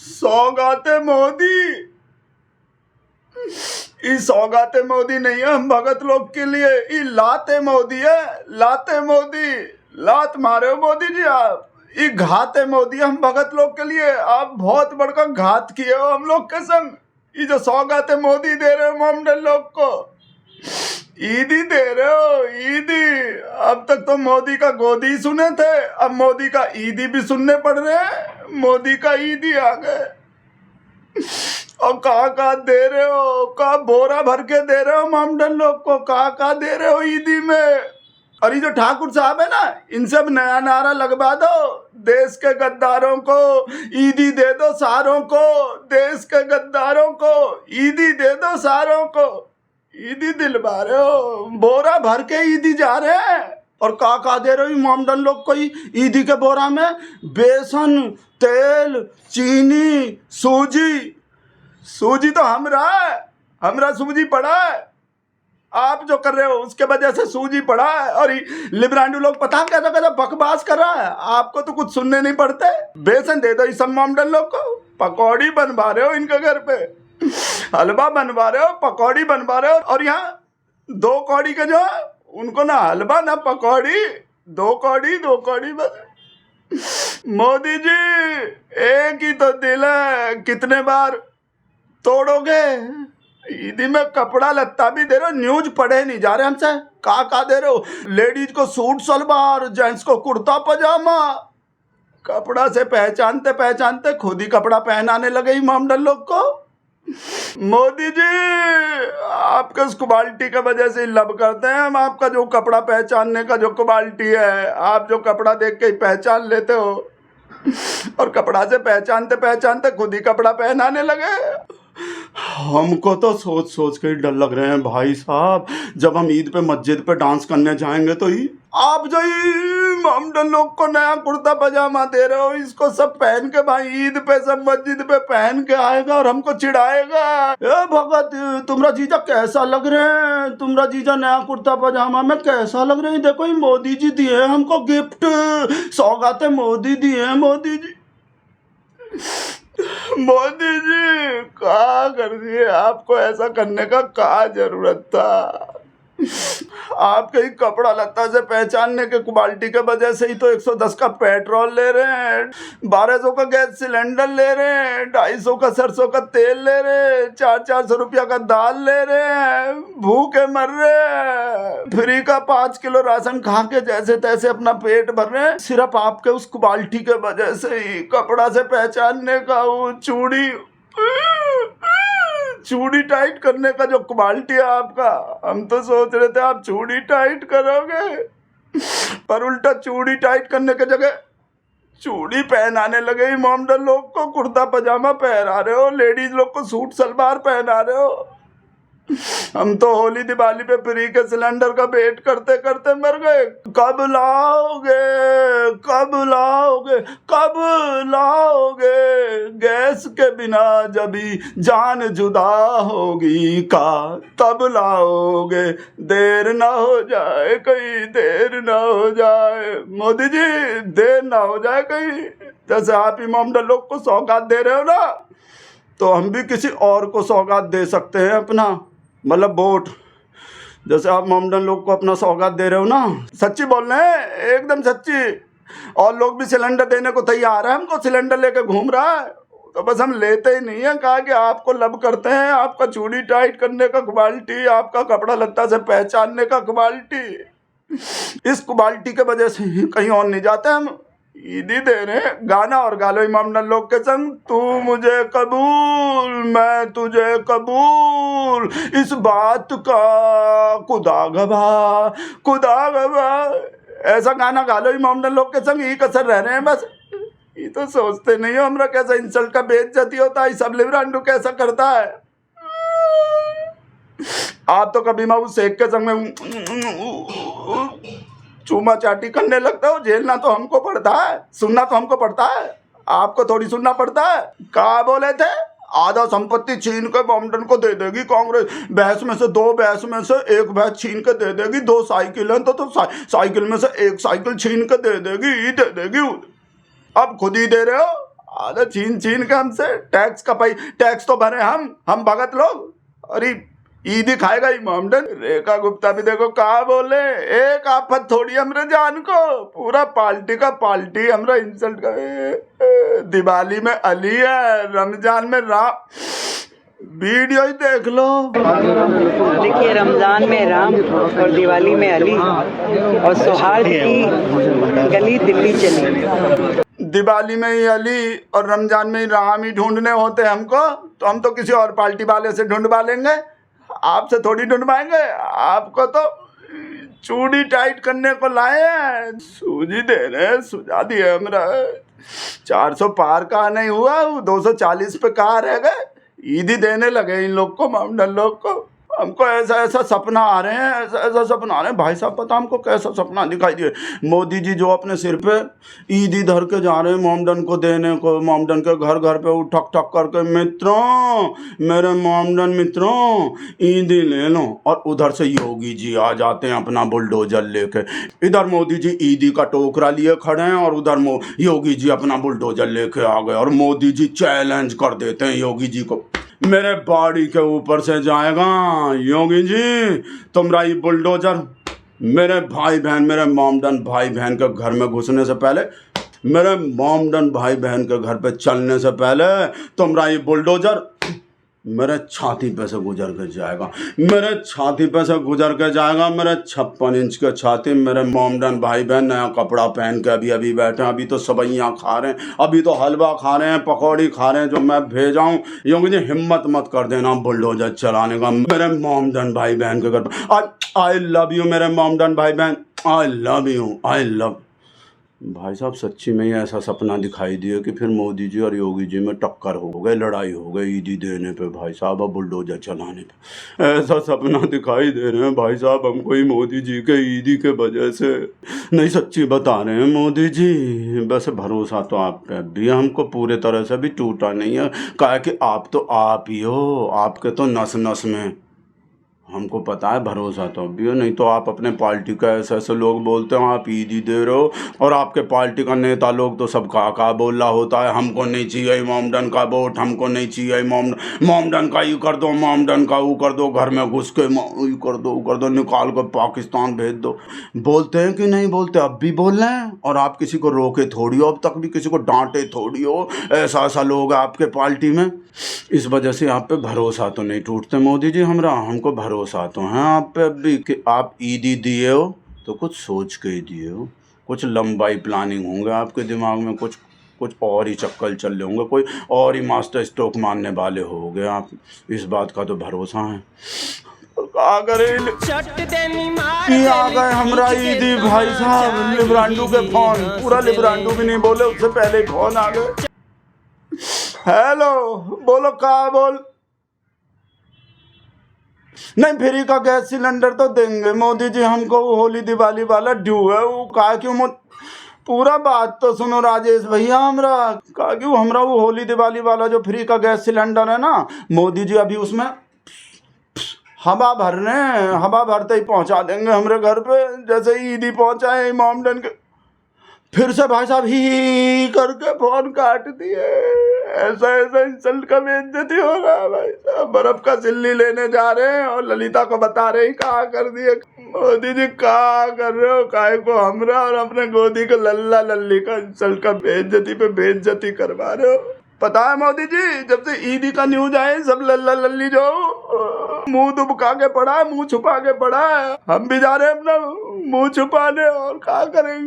सौगाते मोदी, ये सौगाते मोदी नहीं है हम भगत लोग के लिए, ये लाते मोदी है। लाते मोदी, लात मारे हो मोदी जी आप। ये घाते मोदी हम भगत लोग के लिए, आप बहुत बड़का घात किए हो हम लोग के संग। ये जो सौगाते मोदी दे रहे हो मोमडन लोग को, ईदी दे रहे हो, ईदी। अब तक तो मोदी का गोदी सुने थे, अब मोदी का ईदी भी सुनने पड़ रहे हैं। मोदी का ईदी आ गए। और कहा दे रहे हो, कहा बोरा भर के दे रहे हो मोमडन लोग को, कहा दे रहे हो ईदी में। और ये जो ठाकुर साहब है ना, इनसे अब नया नारा लगवा दो, देश के गद्दारों को ईदी दे दो सारों को, देश के गद्दारों को ईदी दे दो सारों को। ईदी दिलवा रहे हो, बोरा भर के ईदी जा रहे हैं। और का दे रहे हो मोमडन लोग को ईदी के बोरा में? बेसन, तेल, चीनी, सूजी। सूजी तो हमरा सूजी पड़ा है। आप जो कर रहे हो उसके वजह से सूजी पड़ा है। और लिब्रांडू लोग पता कैसा कैसा बकवास कर रहा है, आपको तो कुछ सुनने नहीं पड़ते। बेसन दे दो इस सब मोमडन लोग को, पकौड़ी बनवा रहे हो इनके घर पे, हलवा बनवा रहे हो, पकौड़ी बनवा रहे हो। और यहाँ 2 कौड़ी के जो है उनको ना हलवा ना पकौड़ी, 2 कौड़ी बस। मोदी जी एक ही तो दिल है, कितने बार तोड़ोगे? ईदी में कपड़ा लत्ता भी दे रहे हो, न्यूज पढ़े नहीं जा रहे हमसे। का दे रहे हो? लेडीज को सूट सलवार, जेंट्स को कुर्ता पजामा। कपड़ा से पहचानते पहचानते खुद ही कपड़ा पहनाने लगे मोमडन लोग को। मोदी जी आपके उस क्वालिटी की वजह से लब करते हैं हम, आपका जो कपड़ा पहचानने का जो क्वालिटी है, आप जो कपड़ा देख के ही पहचान लेते हो। और कपड़ा से पहचानते पहचानते खुद ही कपड़ा पहनाने लगे। हमको तो सोच सोच के ही डर लग रहे हैं भाई साहब। जब हम ईद पे मस्जिद पे डांस करने जाएंगे तो ही आप जो मोमडन लोग को नया कुर्ता पजामा दे रहे हो, इसको सब पहन के भाई ईद पे सब मस्जिद पे पहन के आएगा और हमको चिढ़ाएगा। ए भगत, तुम्हारा जीजा कैसा लग रहे हैं? तुम्हारा जीजा नया कुर्ता पजामा में कैसा लग रहे हैं? देखो ये मोदी जी दिए हमको गिफ्ट, सौगाते मोदी दिए। मोदी जी मोदी जी क्या कर दिए? आपको ऐसा करने का क्या जरूरत था? आपके ही कपड़ा लत्ता से पहचानने के क्वालिटी के वजह से ही तो 110 का पेट्रोल ले रहे हैं, 1200 का गैस सिलेंडर ले रहे हैं, 250 का सरसों का तेल ले रहे हैं, 400 रुपया का दाल ले रहे हैं, भूखे मर रहे हैं, फ्री का 5 किलो राशन खा के जैसे तैसे अपना पेट भर रहे हैं, सिर्फ आपके उस क्वालिटी के वजह से ही। कपड़ा से पहचानने का वो चूड़ी टाइट करने का जो क्वालिटी है आपका, हम तो सोच रहे थे आप चूड़ी टाइट करोगे, पर उल्टा चूड़ी टाइट करने के जगह चूड़ी पहनाने लगे ही मोमडन लोग को। कुर्ता पजामा पहना रहे हो, लेडीज लोग को सूट सलवार पहना रहे हो। हम तो होली दिवाली पे फ्री के सिलेंडर का वेट करते करते मर गए। कब लाओगे, कब लाओगे, कब लाओगे? गैस के बिना जभी जान जुदा होगी का, तब लाओगे। देर ना हो जाए कहीं, देर ना हो जाए। मोदी जी देर ना हो जाए कहीं। जैसे आप ही मोमडन लोग को सौगात दे रहे हो ना, तो हम भी किसी और को सौगात दे सकते हैं अपना, मतलब वोट। जैसे आप मोमडन लोग को अपना सौगात दे रहे हो ना, सच्ची बोल रहे हैं, एकदम सच्ची। और लोग भी सिलेंडर देने को तैयार है, हमको सिलेंडर लेके घूम रहा है, तो बस हम लेते ही नहीं है। कहा कि आपको लब करते हैं, आपका चूड़ी टाइट करने का क्वालिटी, आपका कपड़ा लत्ता से पहचानने का क्वालिटी, इस क्वालिटी के वजह से कहीं और नहीं जाते हम। ईदी दे रहे गाना और गालो मोमडन लोग के संग। तू मुझे कबूल, मैं तुझे कबूल, इस बात का खुदा गवाह, खुदा गवाह। ऐसा गाना गालो मोमडन लोग के संग, ही कसर रह रहे हैं बस। ये तो सोचते नहीं हो हमरा कैसा इंसल्ट का बेइज्जती होता है, सब लिब्रांडू कैसा करता है। आप तो कभी माऊ शेख के संग में चूमा चाटी करने लगता हो। झेलना तो हमको पड़ता है, सुनना तो हमको पड़ता है, आपको थोड़ी सुनना पड़ता है। क्या बोले थे? आधा संपत्ति छीन के मोमडन को दे देगी कांग्रेस। भैंस में से 2 भैंस में से 1 भैंस छीन के दे देगी। 2 साइकिल है तो साइकिल में से 1 साइकिल छीन के दे देगी, ही दे देगी। अब खुद ही दे रहे हो, अरे छीन छीन के हमसे टैक्स कपाई, टैक्स तो भरे हम भगत लोग। अरे ईदी खाएगा ही मोमडन। रेखा गुप्ता भी देखो कहा बोले, एक आफत थोड़ी हमरे जान को, पूरा पार्टी का पार्टी हमरा इंसल्ट करे। दिवाली में अली है, रमजान में राम, वीडियो ही देख लो। देखिए, रमजान में राम और दिवाली में अली और सौहार्द की गली दिल्ली चली। दिवाली में ही अली और रमजान में ही राम ही ढूंढने होते हमको, तो हम तो किसी और पार्टी वाले से ढूंढवा लेंगे, आपसे थोड़ी ढूंढवाएंगे। आपको तो चूड़ी टाइट करने को लाए हैं, सूजी दे रहे, सुझा दिए हमरा। 400 पार का नहीं हुआ, 240 पे कहा रह गए। ईदी देने लगे इन लोग को, मामडन लोग को। हमको ऐसा सपना आ रहे हैं, ऐसा सपना आ रहे हैं। भाई साहब पता हमको कैसा सपना दिखाई दिए, मोदी जी जो अपने सिर पे ईदी धर के जा रहे हैं मोमडन को देने को, मोमडन के घर घर पे ठक ठक करके, मित्रों, मेरे मोमडन मित्रों, ईदी ले लो। और उधर से योगी जी आ जाते हैं अपना बुलडोजर लेके। इधर मोदी जी ईदी का टोकरा लिए खड़े हैं और उधर योगी जी अपना बुलडोजर लेके आ गए, और मोदी जी चैलेंज कर देते हैं योगी जी को, मेरे बाड़ी के ऊपर से जाएगा योगी जी तुम्हारा ये बुलडोजर। मेरे भाई बहन, मेरे मोमडन भाई बहन के घर में घुसने से पहले, मेरे मोमडन भाई बहन के घर पे चलने से पहले तुम्हारा ये बुलडोजर मेरे छाती पे से गुजर के जाएगा, मेरे छाती पे से गुजर के जाएगा, मेरे 56 इंच के छाती। मेरे मोमडन भाई बहन नया कपड़ा पहन के अभी बैठे हैं, अभी तो सवैयाँ खा रहे हैं, अभी तो हलवा खा रहे हैं, पकौड़ी खा रहे हैं, जो मैं भेजाऊँ। योगी जी हिम्मत मत कर देना बुलडोजर चलाने का मेरे मोमडन भाई बहन के घर पर। आई लव यू मेरे मोमडन भाई बहन, I love you, I love. भाई साहब सच्ची में ही ऐसा सपना दिखाई दिया कि फिर मोदी जी और योगी जी में टक्कर हो गए, लड़ाई हो गई ईदी देने पे भाई साहब और बुलडोजर चलाने पे। ऐसा सपना दिखाई दे रहे हैं भाई साहब हमको ही मोदी जी के ईदी के वजह से। नहीं सच्ची बता रहे हैं मोदी जी, बस भरोसा तो आप पे भी हमको पूरे तरह से भी टूटा नहीं है, कहा कि आप तो आप ही हो, आपके तो नस नस में हमको पता है भरोसा तो भी हो। नहीं तो आप अपने पार्टी का ऐसे लोग बोलते हो आप ईदी दे रहे हो, और आपके पार्टी का नेता लोग तो सब का बोल रहा होता है, हमको नहीं चाहिए मोमडन का वोट, हमको नहीं चाहिए मोमडन का यू कर दो, मोमडन का वो कर दो, घर में घुस के यू कर दो, वो कर दो, निकाल कर पाकिस्तान भेज दो। बोलते हैं कि नहीं बोलते? अब भी बोल रहे हैं, और आप किसी को रोके थोड़ी हो, अब तक भी किसी को डांटे थोड़ी हो। ऐसा लोग है आपके पार्टी में, इस वजह से आप पे भरोसा तो नहीं टूटते मोदी जी हमरा, हमको भरोसा तो है आप पे अभी कि आप ईदी दिए हो तो कुछ सोच के ही दिए हो, कुछ लंबाई प्लानिंग होंगे आपके दिमाग में, कुछ और ही चक्कर चल रहे होंगे, कोई और ही मास्टर स्ट्रोक मारने वाले हो गए आप, इस बात का तो भरोसा है। आ गए हमरा ईदी भाई साहब, लिब्रांडू के फोन, पूरा लिब्रांडू भी नहीं बोले उससे पहले फोन आ गए। हेलो, बोलो कहा बोल। नहीं फ्री का गैस सिलेंडर तो देंगे मोदी जी हमको, वो होली दिवाली वाला ड्यू है, वो कहा क्यों पूरा बात तो सुनो राजेश भैया हमरा, कहा क्यों हमरा वो होली दिवाली वाला जो फ्री का गैस सिलेंडर है ना, मोदी जी अभी उसमें हवा भर रहे हैं, हवा भरते ही पहुंचा देंगे हमरे घर पे, जैसे ईदी पहुंचाए मोमडन के। फिर से भाई साहब ही करके फोन काट दिए। ऐसा इंसल्ट का बेइज्जती हो रहा है भाई साहब। बर्फ का सिल्ली लेने जा रहे हैं और ललिता को बता रहे कहा कर दिए। मोदी जी कहा कर रहे हो, काहे को हमरा और अपने गोदी के लल्ला लल्ली का इंसल्ट का बेइज्जती पे बेइज्जती करवा रहे हो। पता है मोदी जी, जब से ईदी का न्यूज आए सब लल्ला लल्ली जो मुंह दुबका के पड़ा है, मुंह छुपा के पड़ा है, हम भी जा रहे हैं अपना मुंह छुपाने, और क्या करेंगे।